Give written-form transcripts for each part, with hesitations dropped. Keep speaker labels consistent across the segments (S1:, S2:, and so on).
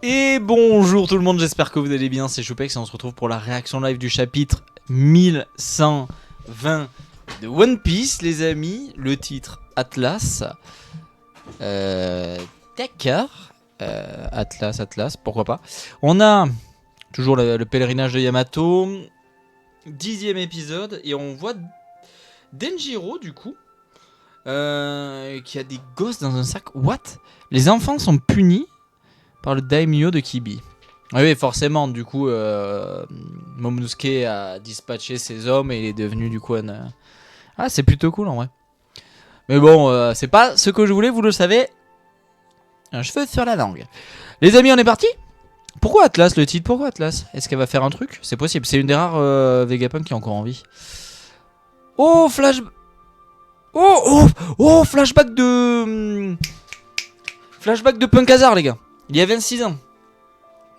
S1: Et bonjour tout le monde, j'espère que vous allez bien, c'est Choupex et on se retrouve pour la réaction live du chapitre 1120 de One Piece les amis. Le titre Atlas. D'accord. Atlas, pourquoi pas. On a toujours le pèlerinage de Yamato, 10e épisode, et on voit Denjiro du coup, qui a des gosses dans un sac. What? Les enfants sont punis par le daimyo de Kibi. Oui, forcément, du coup, Momonosuke a dispatché ses hommes et il est devenu du coup un... Ah, c'est plutôt cool en vrai. Mais bon, c'est pas ce que je voulais, vous le savez. Un cheveu sur la langue. Les amis, on est parti. Pourquoi Atlas, le titre? Pourquoi Atlas? Est-ce qu'elle va faire un truc? C'est possible, c'est une des rares Vegapunk qui est encore en vie. Oh, flash... Oh, flashback de... Flashback de Punk Hazard, les gars. Il y a 26 ans.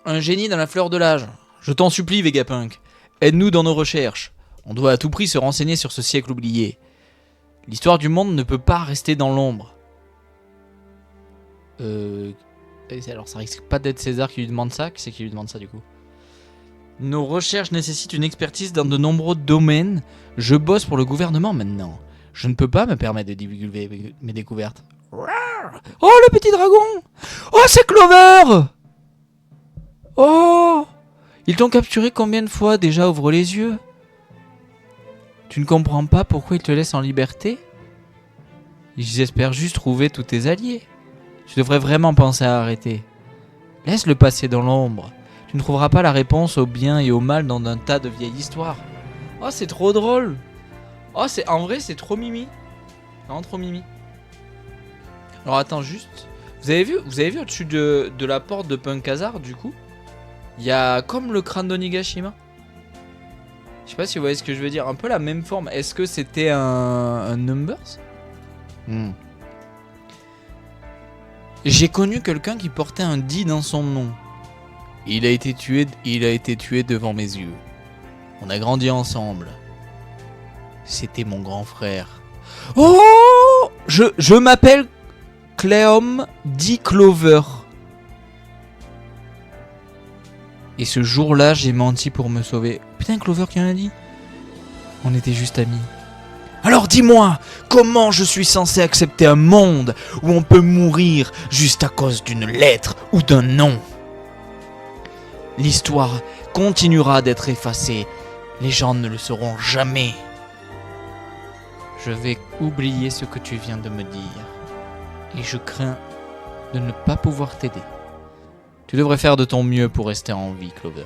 S1: Un génie dans la fleur de l'âge. Je t'en supplie, Vegapunk. Aide-nous dans nos recherches. On doit à tout prix se renseigner sur ce siècle oublié. L'histoire du monde ne peut pas rester dans l'ombre. Alors ça risque pas d'être César qui lui demande ça. Qui c'est qui lui demande ça du coup? Nos recherches nécessitent une expertise dans de nombreux domaines. Je bosse pour le gouvernement maintenant. Je ne peux pas me permettre de divulguer mes découvertes. Oh, le petit dragon! Oh, c'est Clover! Oh! Ils t'ont capturé combien de fois déjà? Ouvre les yeux. Tu ne comprends pas pourquoi ils te laissent en liberté? Ils espèrent juste trouver tous tes alliés. Tu devrais vraiment penser à arrêter. Laisse-le passer dans l'ombre. Tu ne trouveras pas la réponse au bien et au mal dans un tas de vieilles histoires. Oh, c'est trop drôle! Oh, en vrai, c'est trop mimi. Non, trop mimi. Alors attends juste. Vous avez vu au-dessus de la porte de Punk Hazard du coup? Il y a comme le crâne d'Onigashima. Je sais pas si vous voyez ce que je veux dire. Un peu la même forme. Est-ce que c'était un Numbers? J'ai connu quelqu'un qui portait un D dans son nom. Il a été tué devant mes yeux. On a grandi ensemble. C'était mon grand frère. Oh! Je m'appelle Cleom D. Clover. Et ce jour-là, j'ai menti pour me sauver. Putain, Clover qui en a dit? On était juste amis. Alors dis-moi, comment je suis censé accepter un monde où on peut mourir juste à cause d'une lettre ou d'un nom? L'histoire continuera d'être effacée. Les gens ne le sauront jamais. Je vais oublier ce que tu viens de me dire. Et je crains de ne pas pouvoir t'aider. Tu devrais faire de ton mieux pour rester en vie, Clover.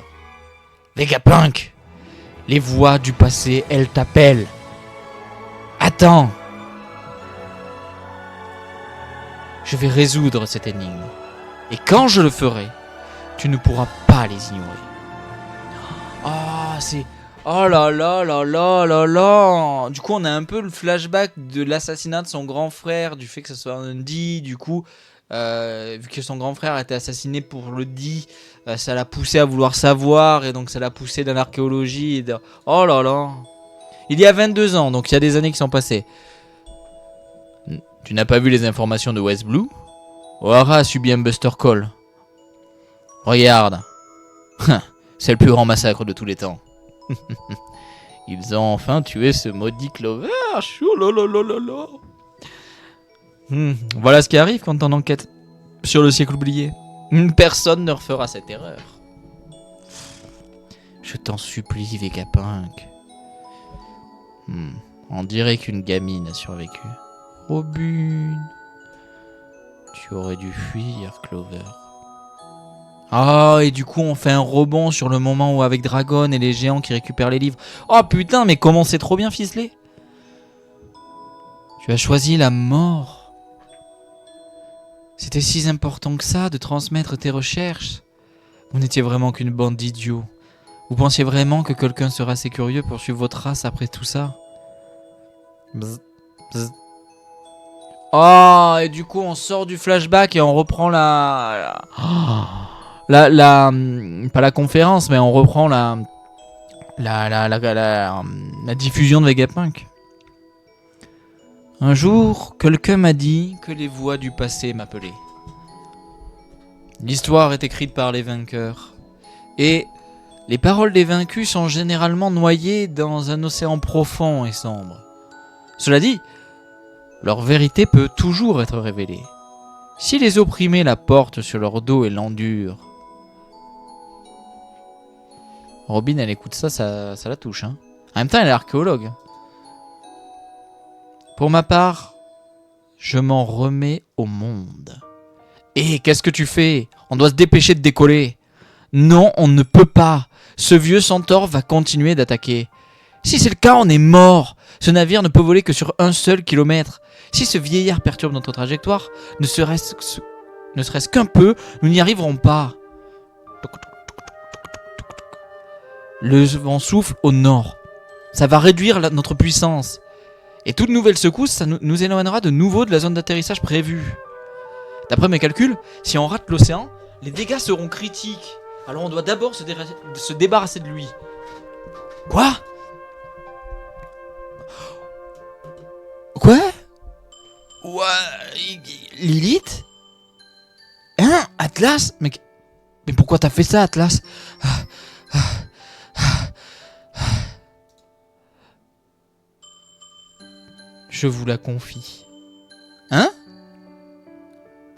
S1: Vegapunk! Les voix du passé, elles t'appellent. Attends! Je vais résoudre cette énigme. Et quand je le ferai, tu ne pourras pas les ignorer. Ah, c'est... Oh là là là là là là! Du coup, on a un peu le flashback de l'assassinat de son grand frère, du fait que ce soit un D, du coup... vu que son grand frère a été assassiné pour le dit, ça l'a poussé à vouloir savoir et donc ça l'a poussé dans l'archéologie. Oh là là. Il y a 22 ans, donc il y a des années qui sont passées. Tu n'as pas vu les informations de West Blue? Ohara a subi un Buster Call. Regarde. C'est le plus grand massacre de tous les temps. Ils ont enfin tué ce maudit Clover. Choulalala. Voilà ce qui arrive quand on enquête sur le siècle oublié. Personne ne refera cette erreur. Je t'en supplie, Vegapunk. On dirait qu'une gamine a survécu. Robin, tu aurais dû fuir, Clover. Ah, et du coup on fait un rebond sur le moment où avec Dragon et les géants qui récupèrent les livres. Oh putain, mais comment c'est trop bien ficelé. Tu as choisi la mort. C'était si important que ça de transmettre tes recherches. Vous n'étiez vraiment qu'une bande d'idiots. Vous pensiez vraiment que quelqu'un sera assez curieux pour suivre votre race après tout ça? Bzz, bzz. Oh, et du coup on sort du flashback et on reprend pas la conférence, mais on reprend la diffusion de Vegapunk. Un jour, quelqu'un m'a dit que les voix du passé m'appelaient. L'histoire est écrite par les vainqueurs. Et les paroles des vaincus sont généralement noyées dans un océan profond et sombre. Cela dit, leur vérité peut toujours être révélée. Si les opprimés la portent sur leur dos et l'endurent. Robin, elle écoute ça la touche. Hein. En même temps, elle est archéologue. Pour ma part, je m'en remets au monde. Et qu'est-ce que tu fais? On doit se dépêcher de décoller. Non, on ne peut pas. Ce vieux centaure va continuer d'attaquer. Si c'est le cas, on est mort. Ce navire ne peut voler que sur un seul kilomètre. Si ce vieillard perturbe notre trajectoire, ne serait-ce qu'un peu, nous n'y arriverons pas. Le vent souffle au nord. Ça va réduire notre puissance. Et toute nouvelle secousse, ça nous éloignera de nouveau de la zone d'atterrissage prévue. D'après mes calculs, si on rate l'océan, les dégâts seront critiques. Alors on doit d'abord se débarrasser de lui. Quoi? Quoi? Lilith? Hein? Atlas? Mais pourquoi t'as fait ça, Atlas? Je vous la confie. Hein?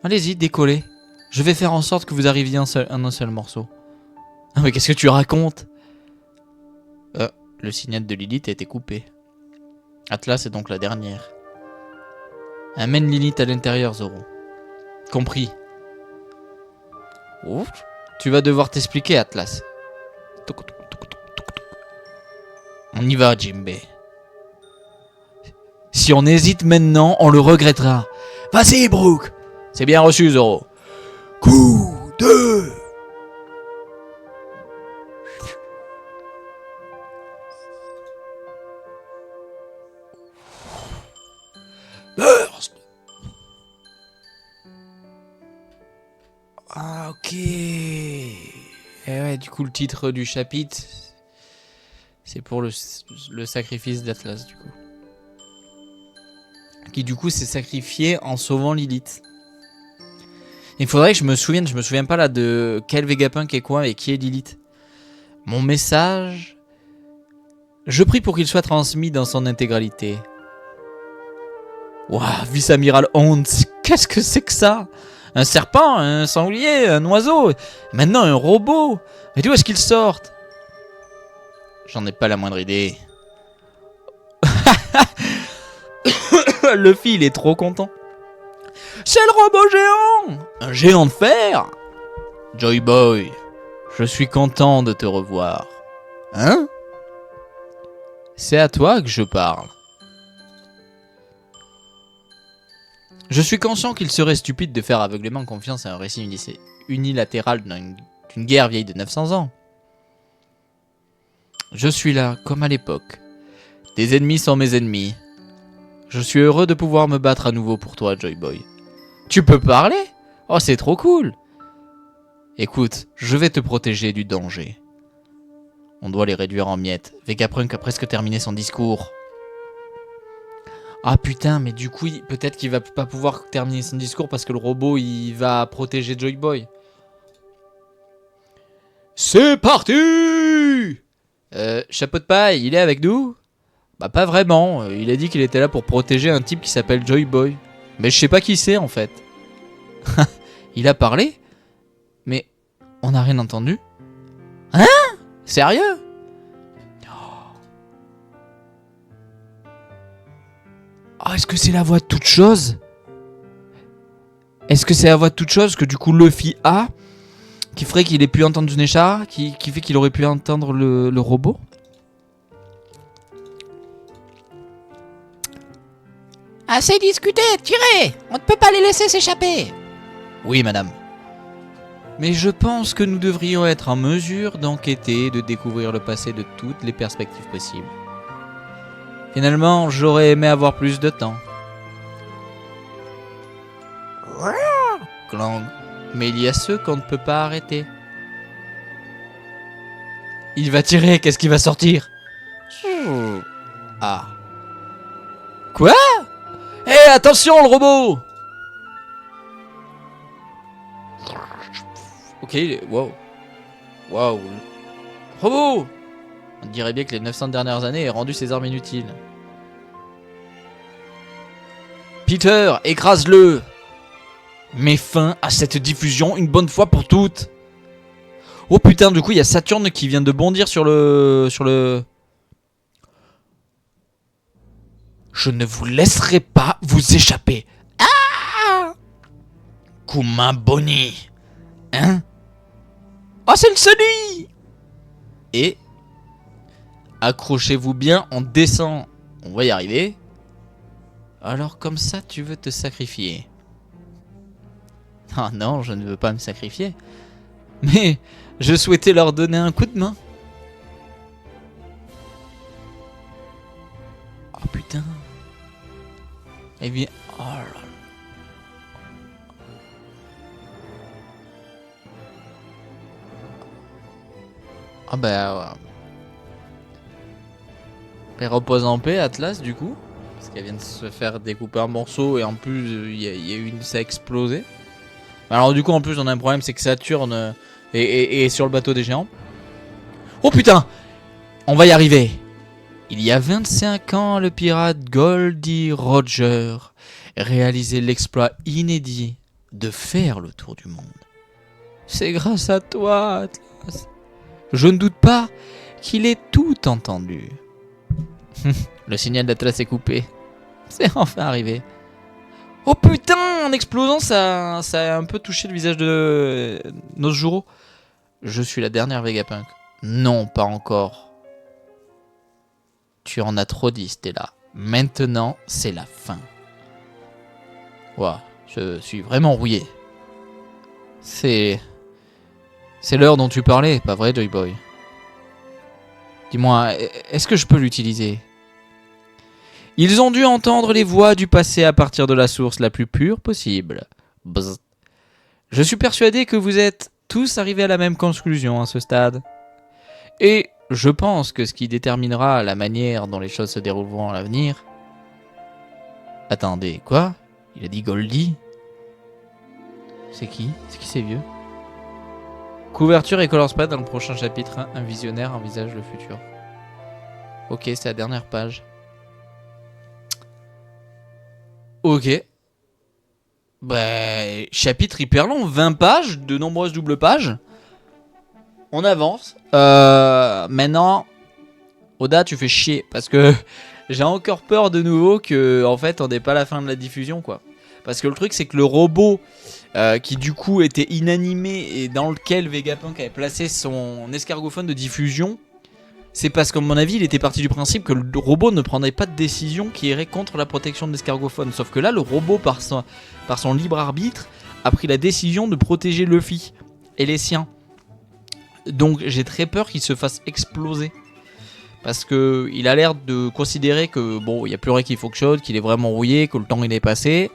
S1: Allez-y, décollez. Je vais faire en sorte que vous arriviez en un seul morceau. Ah mais qu'est-ce que tu racontes? Le signal de Lilith a été coupé. Atlas est donc la dernière. Amène Lilith à l'intérieur, Zoro. Compris. Ouf. Tu vas devoir t'expliquer, Atlas. On y va, Jinbe. Si on hésite maintenant, on le regrettera. Vas-y, Brook. C'est bien reçu, Zoro. Coup 2. Burst. Ah, ok. Et ouais, du coup, le titre du chapitre, c'est pour le sacrifice d'Atlas, du coup. Qui, du coup, s'est sacrifié en sauvant Lilith. Il faudrait que je me souvienne pas là de quel Vegapunk est quoi et qui est Lilith. Mon message, je prie pour qu'il soit transmis dans son intégralité. Waouh, vice-amiral Hans, qu'est-ce que c'est que ça? Un serpent, un sanglier, un oiseau, maintenant un robot. Mais d'où est-ce qu'ils sortent? J'en ai pas la moindre idée. Luffy, il est trop content. C'est le robot géant! Un géant de fer! Joy Boy, je suis content de te revoir. Hein? C'est à toi que je parle. Je suis conscient qu'il serait stupide de faire aveuglément confiance à un récit unilatéral d'une guerre vieille de 900 ans. Je suis là, comme à l'époque. Tes ennemis sont mes ennemis. Je suis heureux de pouvoir me battre à nouveau pour toi, Joy Boy. Tu peux parler? Oh, c'est trop cool. Écoute, je vais te protéger du danger. On doit les réduire en miettes. Vegapunk a presque terminé son discours. Ah putain, mais du coup, peut-être qu'il va pas pouvoir terminer son discours parce que le robot, il va protéger Joy Boy. C'est parti! Chapeau de paille, il est avec nous? Bah pas vraiment, il a dit qu'il était là pour protéger un type qui s'appelle Joy Boy. Mais je sais pas qui c'est en fait. Il a parlé? Mais on n'a rien entendu? Hein? Sérieux? Oh, est-ce que c'est la voix de toute chose? Est-ce que c'est la voix de toute chose que du coup Luffy a, qui ferait qu'il ait pu entendre Zunesha, qui fait qu'il aurait pu entendre le robot? Assez discuté, tirez! On ne peut pas les laisser s'échapper! Oui, madame. Mais je pense que nous devrions être en mesure d'enquêter et de découvrir le passé de toutes les perspectives possibles. Finalement, j'aurais aimé avoir plus de temps. Clang. Mais il y a ceux qu'on ne peut pas arrêter. Il va tirer, qu'est-ce qui va sortir? Ah. Quoi? Hé, attention le robot! Ok, wow. Waouh. Robot. On dirait bien que les 900 dernières années aient rendu ses armes inutiles. Peter, écrase-le. Mets fin à cette diffusion une bonne fois pour toutes. Oh putain, du coup, il y a Saturne qui vient de bondir sur le... Je ne vous laisserai pas vous échapper. Ah! Kuma Boni. Hein? Oh, c'est le Sony! Et... accrochez-vous bien, on descend. On va y arriver. Alors comme ça, tu veux te sacrifier? Ah non, je ne veux pas me sacrifier. Mais je souhaitais leur donner un coup de main. Oh putain. Eh bien... oh là là. Ah bah... elle repose en paix, Atlas, du coup. Parce qu'elle vient de se faire découper en morceaux et en plus, il y a eu ça a explosé. Alors du coup, en plus, on a un problème, c'est que Saturne est sur le bateau des géants. Oh putain! On va y arriver. Il y a 25 ans, le pirate Goldie Roger réalisait l'exploit inédit de faire le tour du monde. C'est grâce à toi, Atlas. Je ne doute pas qu'il ait tout entendu. Le signal d'Atlas est coupé. C'est enfin arrivé. Oh putain, en explosant, ça a un peu touché le visage de Nosjuro. Je suis la dernière Vegapunk. Non, pas encore. Tu en as trop dit, Stella. Maintenant, c'est la fin. Ouah, je suis vraiment rouillé. C'est l'heure dont tu parlais, pas vrai, Joy Boy? Dis-moi, est-ce que je peux l'utiliser? Ils ont dû entendre les voix du passé à partir de la source la plus pure possible. Bzz. Je suis persuadé que vous êtes tous arrivés à la même conclusion à ce stade. Et je pense que ce qui déterminera la manière dont les choses se dérouleront à l'avenir... Attendez, quoi? Il a dit Goldie? C'est qui? C'est qui ces vieux? Couverture et color spread dans le prochain chapitre. Un visionnaire envisage le futur. Ok, c'est la dernière page. Ok. Bah, chapitre hyper long, 20 pages, de nombreuses doubles pages. On avance. Maintenant, Oda, tu fais chier. Parce que j'ai encore peur de nouveau que, en fait, on n'ait pas la fin de la diffusion, quoi. Parce que le truc, c'est que le robot, qui du coup était inanimé et dans lequel Vegapunk avait placé son escargophone de diffusion, c'est parce qu'à mon avis, il était parti du principe que le robot ne prendrait pas de décision qui irait contre la protection de l'escargophone. Sauf que là, le robot, par son libre arbitre, a pris la décision de protéger Luffy et les siens. Donc j'ai très peur qu'il se fasse exploser. Parce que il a l'air de considérer que bon, il n'y a plus rien qui fonctionne, qu'il est vraiment rouillé, que le temps il est passé.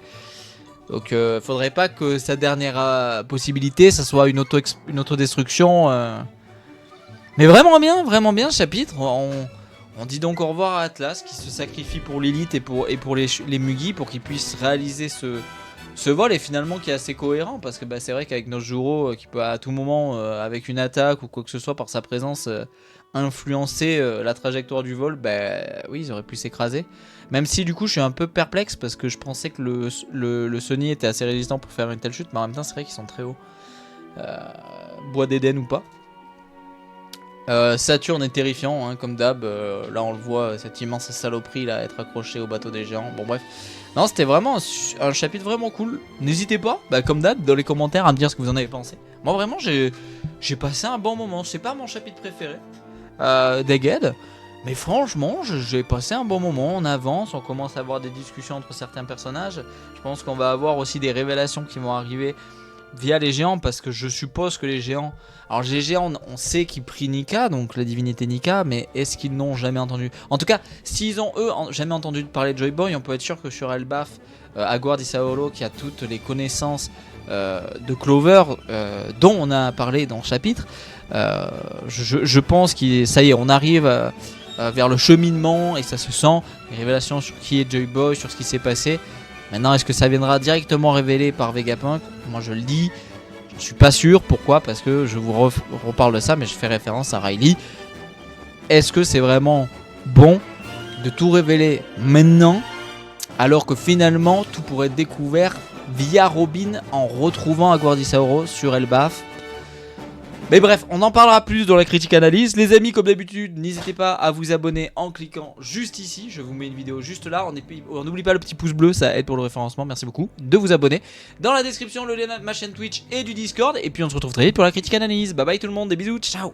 S1: Donc faudrait pas que sa dernière possibilité, ça soit une autodestruction. Mais vraiment bien ce chapitre. On dit donc au revoir à Atlas qui se sacrifie pour l'élite et pour les Mugi pour qu'ils puissent réaliser ce vol et finalement qui est assez cohérent parce que bah, c'est vrai qu'avec Nosjuro qui peut à tout moment avec une attaque ou quoi que ce soit par sa présence influencer la trajectoire du vol, bah oui ils auraient pu s'écraser. Même si du coup je suis un peu perplexe parce que je pensais que le Sony était assez résistant pour faire une telle chute, mais en même temps c'est vrai qu'ils sont très hauts. Bois d'Éden ou pas. Saturne est terrifiant, hein, comme d'hab. Là, on le voit, cette immense saloperie là, être accrochée au bateau des géants. Bon, bref. Non, c'était vraiment un chapitre vraiment cool. N'hésitez pas, bah, comme d'hab, dans les commentaires à me dire ce que vous en avez pensé. Moi, vraiment, j'ai passé un bon moment. C'est pas mon chapitre préféré d'Egghead, mais franchement, j'ai passé un bon moment. On avance, on commence à avoir des discussions entre certains personnages. Je pense qu'on va avoir aussi des révélations qui vont arriver via les géants, parce que je suppose que les géants... Alors les géants, on sait qu'ils prient Nika, donc la divinité Nika, mais est-ce qu'ils n'ont jamais entendu... En tout cas, s'ils ont eux jamais entendu parler de Joy Boy, on peut être sûr que sur Elbaf, Aguard Isaolo, qui a toutes les connaissances de Clover, dont on a parlé dans le chapitre, je pense que ça y est, on arrive vers le cheminement, et ça se sent, les révélations sur qui est Joy Boy, sur ce qui s'est passé. Maintenant, est-ce que ça viendra directement révélé par Vegapunk? Moi, je le dis, Je suis pas sûr. Pourquoi? Parce que je vous reparle de ça, mais je fais référence à Riley. Est-ce que c'est vraiment bon de tout révéler maintenant, alors que finalement tout pourrait être découvert via Robin en retrouvant Aguardisauro sur Elbaf? Mais bref, on en parlera plus dans la critique analyse. Les amis, comme d'habitude, n'hésitez pas à vous abonner en cliquant juste ici. Je vous mets une vidéo juste là. On n'oublie pas le petit pouce bleu, ça aide pour le référencement. Merci beaucoup de vous abonner. Dans la description, le lien de ma chaîne Twitch et du Discord. Et puis on se retrouve très vite pour la critique analyse. Bye bye tout le monde, des bisous, ciao.